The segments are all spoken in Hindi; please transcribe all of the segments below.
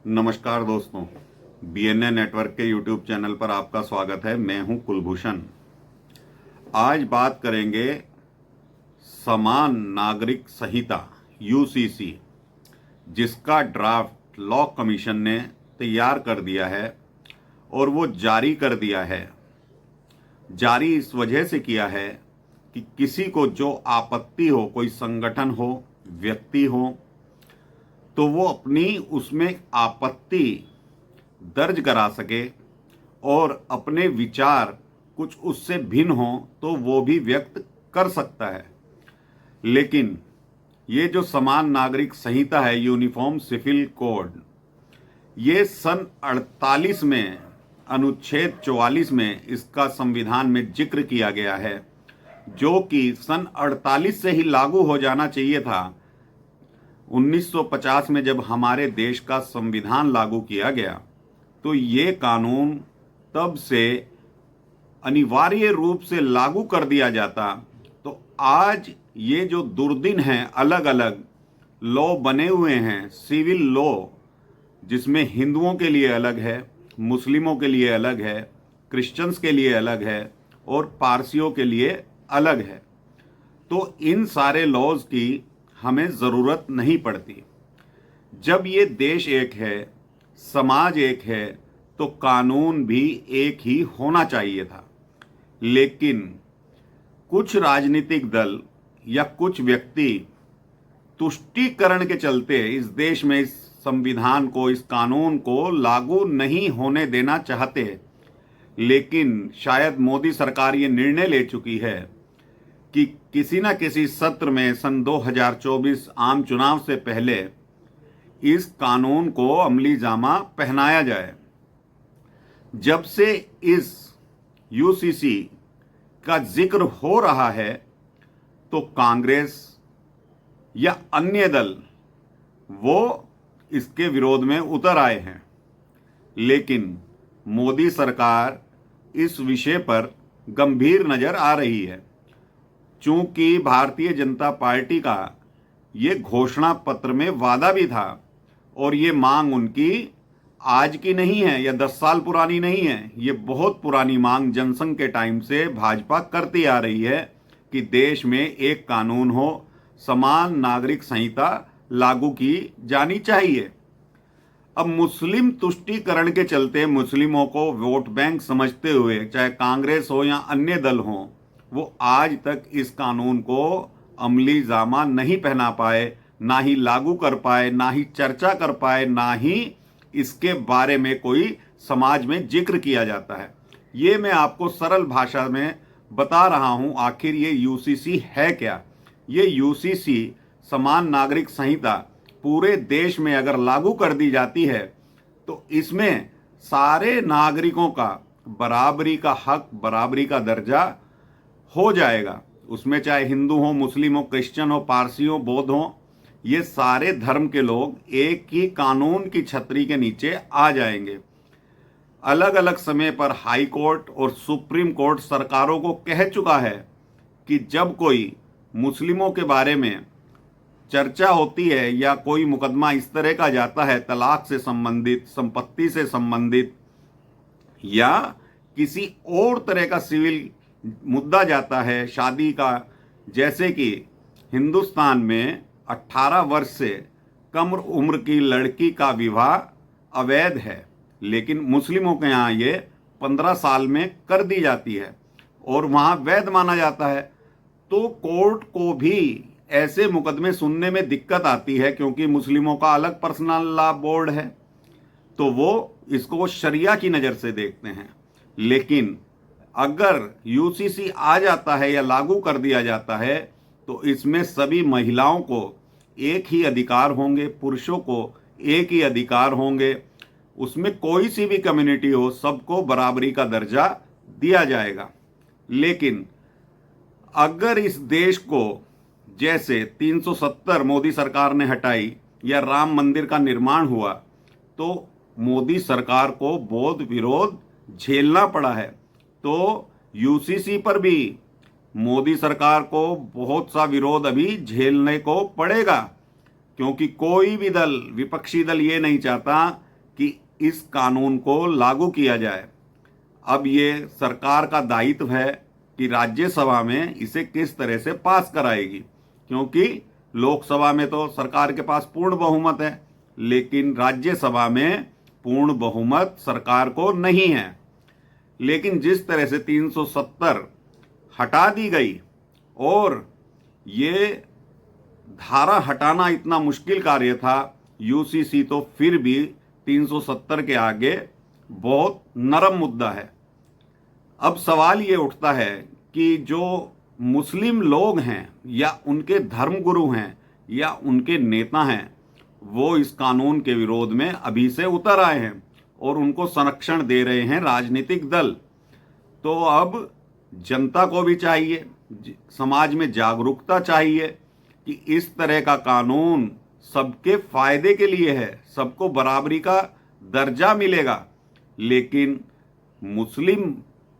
नमस्कार दोस्तों, बीएनए नेटवर्क के यूट्यूब चैनल पर आपका स्वागत है। मैं हूं कुलभूषण। आज बात करेंगे समान नागरिक संहिता यूसीसी, जिसका ड्राफ्ट लॉ कमीशन ने तैयार कर दिया है और वो जारी कर दिया है। जारी इस वजह से किया है कि किसी को जो आपत्ति हो, कोई संगठन हो, व्यक्ति हो, तो वो अपनी उसमें आपत्ति दर्ज करा सके और अपने विचार कुछ उससे भिन्न हो तो वो भी व्यक्त कर सकता है। लेकिन ये जो समान नागरिक संहिता है, यूनिफॉर्म सिविल कोड, ये सन 48 में अनुच्छेद 44 में इसका संविधान में जिक्र किया गया है, जो कि सन 48 से ही लागू हो जाना चाहिए था। 1950 में जब हमारे देश का संविधान लागू किया गया तो ये कानून तब से अनिवार्य रूप से लागू कर दिया जाता, तो आज ये जो दुर्दिन हैं, अलग अलग लॉ बने हुए हैं, सिविल लॉ, जिसमें हिंदुओं के लिए अलग है, मुस्लिमों के लिए अलग है, क्रिश्चियंस के लिए अलग है और पारसियों के लिए अलग है, तो इन सारे लॉज की हमें ज़रूरत नहीं पड़ती। जब ये देश एक है, समाज एक है, तो कानून भी एक ही होना चाहिए था। लेकिन कुछ राजनीतिक दल या कुछ व्यक्ति तुष्टीकरण के चलते इस देश में इस संविधान को, इस कानून को लागू नहीं होने देना चाहते। लेकिन शायद मोदी सरकार ये निर्णय ले चुकी है कि किसी न किसी सत्र में सन 2024 आम चुनाव से पहले इस कानून को अमली जामा पहनाया जाए। जब से इस यूसीसी का जिक्र हो रहा है तो कांग्रेस या अन्य दल वो इसके विरोध में उतर आए हैं। लेकिन मोदी सरकार इस विषय पर गंभीर नजर आ रही है। चूंकि भारतीय जनता पार्टी का ये घोषणा पत्र में वादा भी था और ये मांग उनकी आज की नहीं है या 10 साल पुरानी नहीं है, ये बहुत पुरानी मांग जनसंघ के टाइम से भाजपा करती आ रही है कि देश में एक कानून हो, समान नागरिक संहिता लागू की जानी चाहिए। अब मुस्लिम तुष्टीकरण के चलते मुस्लिमों को वोट बैंक समझते हुए, चाहे कांग्रेस हो या अन्य दल हो, वो आज तक इस कानून को अमली जामा नहीं पहना पाए, ना ही लागू कर पाए, ना ही चर्चा कर पाए, ना ही इसके बारे में कोई समाज में जिक्र किया जाता है। ये मैं आपको सरल भाषा में बता रहा हूं, आखिर ये यूसीसी है क्या। ये यूसीसी समान नागरिक संहिता पूरे देश में अगर लागू कर दी जाती है तो इसमें सारे नागरिकों का बराबरी का हक, बराबरी का दर्जा हो जाएगा। उसमें चाहे हिंदू हो, मुस्लिम हो, क्रिश्चियन हो, पारसी हो, बौद्ध हो, ये सारे धर्म के लोग एक ही कानून की छतरी के नीचे आ जाएंगे। अलग अलग समय पर हाई कोर्ट और सुप्रीम कोर्ट सरकारों को कह चुका है कि जब कोई मुस्लिमों के बारे में चर्चा होती है या कोई मुकदमा इस तरह का जाता है, तलाक से संबंधित, संपत्ति से संबंधित या किसी और तरह का सिविल मुद्दा जाता है, शादी का, जैसे कि हिंदुस्तान में 18 वर्ष से कम उम्र की लड़की का विवाह अवैध है, लेकिन मुस्लिमों के यहाँ ये 15 साल में कर दी जाती है और वहाँ वैध माना जाता है। तो कोर्ट को भी ऐसे मुकदमे सुनने में दिक्कत आती है, क्योंकि मुस्लिमों का अलग पर्सनल लॉ बोर्ड है, तो वो इसको शरिया की नज़र से देखते हैं। लेकिन अगर यूसीसी आ जाता है या लागू कर दिया जाता है तो इसमें सभी महिलाओं को एक ही अधिकार होंगे, पुरुषों को एक ही अधिकार होंगे। उसमें कोई सी भी कम्युनिटी हो, सबको बराबरी का दर्जा दिया जाएगा। लेकिन अगर इस देश को जैसे 370 मोदी सरकार ने हटाई या राम मंदिर का निर्माण हुआ तो मोदी सरकार को बहुत विरोध झेलना पड़ा है। तो यूसीसी पर भी मोदी सरकार को बहुत सा विरोध अभी झेलने को पड़ेगा, क्योंकि कोई भी दल, विपक्षी दल ये नहीं चाहता कि इस कानून को लागू किया जाए। अब ये सरकार का दायित्व है कि राज्यसभा में इसे किस तरह से पास कराएगी, क्योंकि लोकसभा में तो सरकार के पास पूर्ण बहुमत है, लेकिन राज्यसभा में पूर्ण बहुमत सरकार को नहीं है। लेकिन जिस तरह से 370 हटा दी गई, और ये धारा हटाना इतना मुश्किल कार्य था, यूसीसी तो फिर भी 370 के आगे बहुत नरम मुद्दा है। अब सवाल ये उठता है कि जो मुस्लिम लोग हैं या उनके धर्मगुरु हैं या उनके नेता हैं, वो इस कानून के विरोध में अभी से उतर आए हैं और उनको संरक्षण दे रहे हैं राजनीतिक दल। तो अब जनता को भी चाहिए, समाज में जागरूकता चाहिए कि इस तरह का कानून सबके फायदे के लिए है, सबको बराबरी का दर्जा मिलेगा। लेकिन मुस्लिम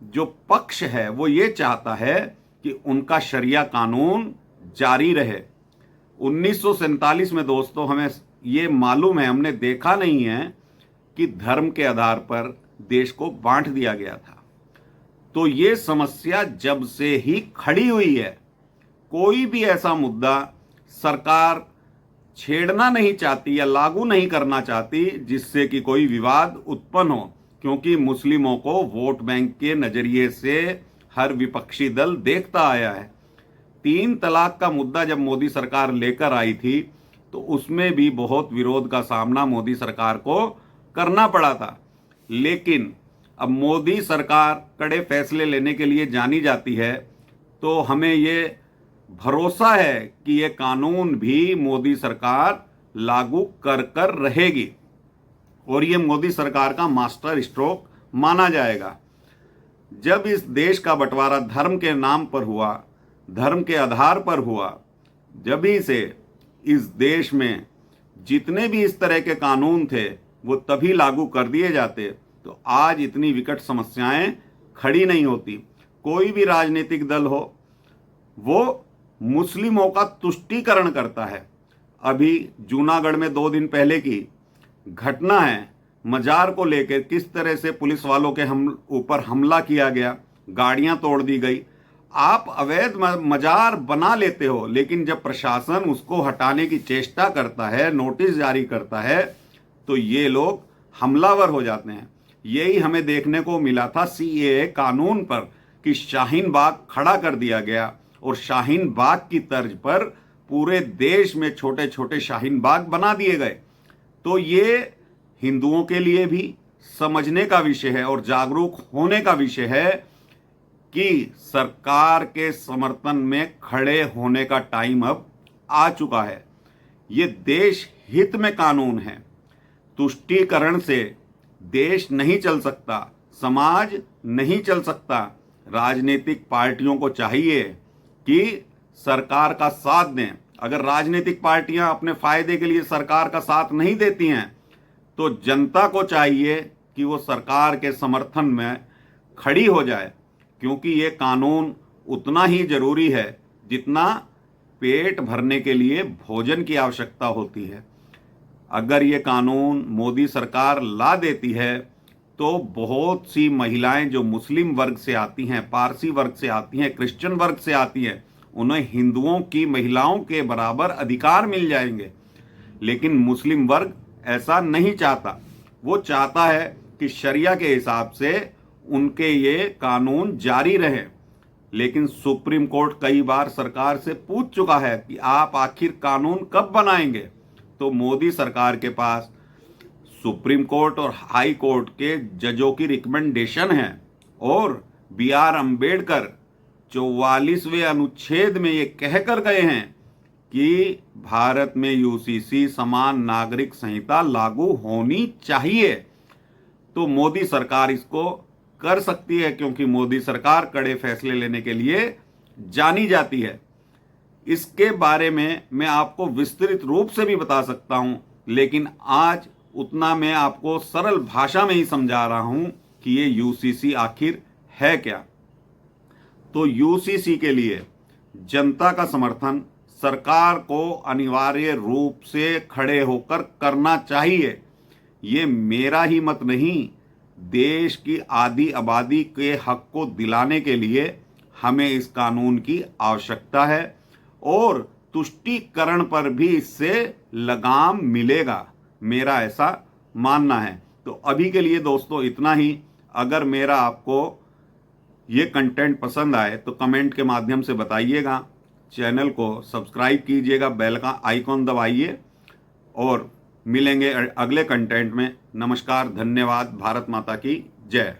जो पक्ष है वो ये चाहता है कि उनका शरिया कानून जारी रहे। 1947 में दोस्तों हमें ये मालूम है, हमने देखा नहीं है कि धर्म के आधार पर देश को बांट दिया गया था। तो ये समस्या जब से ही खड़ी हुई है, कोई भी ऐसा मुद्दा सरकार छेड़ना नहीं चाहती या लागू नहीं करना चाहती जिससे कि कोई विवाद उत्पन्न हो, क्योंकि मुस्लिमों को वोट बैंक के नजरिए से हर विपक्षी दल देखता आया है। 3 तलाक का मुद्दा जब मोदी सरकार लेकर आई थी तो उसमें भी बहुत विरोध का सामना मोदी सरकार को करना पड़ा था। लेकिन अब मोदी सरकार कड़े फैसले लेने के लिए जानी जाती है, तो हमें ये भरोसा है कि ये कानून भी मोदी सरकार लागू कर रहेगी और ये मोदी सरकार का मास्टर स्ट्रोक माना जाएगा। जब इस देश का बंटवारा धर्म के नाम पर हुआ, धर्म के आधार पर हुआ, जब ही से इस देश में जितने भी इस तरह के कानून थे वो तभी लागू कर दिए जाते, तो आज इतनी विकट समस्याएं खड़ी नहीं होती। कोई भी राजनीतिक दल हो वो मुस्लिमों का तुष्टीकरण करता है। अभी जूनागढ़ में 2 दिन पहले की घटना है, मजार को लेकर किस तरह से पुलिस वालों के ऊपर हमला किया गया, गाड़ियां तोड़ दी गई। आप अवैध मजार बना लेते हो, लेकिन जब प्रशासन उसको हटाने की चेष्टा करता है, नोटिस जारी करता है, तो ये लोग हमलावर हो जाते हैं। यही हमें देखने को मिला था सीएए कानून पर कि शाहीन बाग खड़ा कर दिया गया और शाहीन बाग की तर्ज पर पूरे देश में छोटे छोटे शाहीन बाग बना दिए गए। तो ये हिंदुओं के लिए भी समझने का विषय है और जागरूक होने का विषय है कि सरकार के समर्थन में खड़े होने का टाइम अब आ चुका है। ये देश हित में कानून है। तुष्टीकरण से देश नहीं चल सकता, समाज नहीं चल सकता। राजनीतिक पार्टियों को चाहिए कि सरकार का साथ दें। अगर राजनीतिक पार्टियां अपने फायदे के लिए सरकार का साथ नहीं देती हैं, तो जनता को चाहिए कि वो सरकार के समर्थन में खड़ी हो जाए, क्योंकि ये कानून उतना ही जरूरी है जितना पेट भरने के लिए भोजन की आवश्यकता होती है। अगर ये कानून मोदी सरकार ला देती है तो बहुत सी महिलाएं जो मुस्लिम वर्ग से आती हैं, पारसी वर्ग से आती हैं, क्रिश्चियन वर्ग से आती हैं, उन्हें हिंदुओं की महिलाओं के बराबर अधिकार मिल जाएंगे। लेकिन मुस्लिम वर्ग ऐसा नहीं चाहता। वो चाहता है कि शरिया के हिसाब से उनके ये कानून जारी रहे। लेकिन सुप्रीम कोर्ट कई बार सरकार से पूछ चुका है कि आप आखिर कानून कब बनाएंगे। तो मोदी सरकार के पास सुप्रीम कोर्ट और हाई कोर्ट के जजों की रिकमेंडेशन है और BR अम्बेडकर 44वें अनुच्छेद में ये कहकर गए हैं कि भारत में यूसीसी समान नागरिक संहिता लागू होनी चाहिए। तो मोदी सरकार इसको कर सकती है, क्योंकि मोदी सरकार कड़े फैसले लेने के लिए जानी जाती है। इसके बारे में मैं आपको विस्तृत रूप से भी बता सकता हूं, लेकिन आज उतना मैं आपको सरल भाषा में ही समझा रहा हूं कि ये यूसीसी आखिर है क्या। तो यूसीसी के लिए जनता का समर्थन सरकार को अनिवार्य रूप से खड़े होकर करना चाहिए। ये मेरा ही मत नहीं, देश की आधी आबादी के हक को दिलाने के लिए हमें इस कानून की आवश्यकता है और तुष्टीकरण पर भी इससे लगाम मिलेगा, मेरा ऐसा मानना है। तो अभी के लिए दोस्तों इतना ही। अगर मेरा आपको ये कंटेंट पसंद आए तो कमेंट के माध्यम से बताइएगा, चैनल को सब्सक्राइब कीजिएगा, बेल का आइकॉन दबाइए और मिलेंगे अगले कंटेंट में। नमस्कार, धन्यवाद, भारत माता की जय।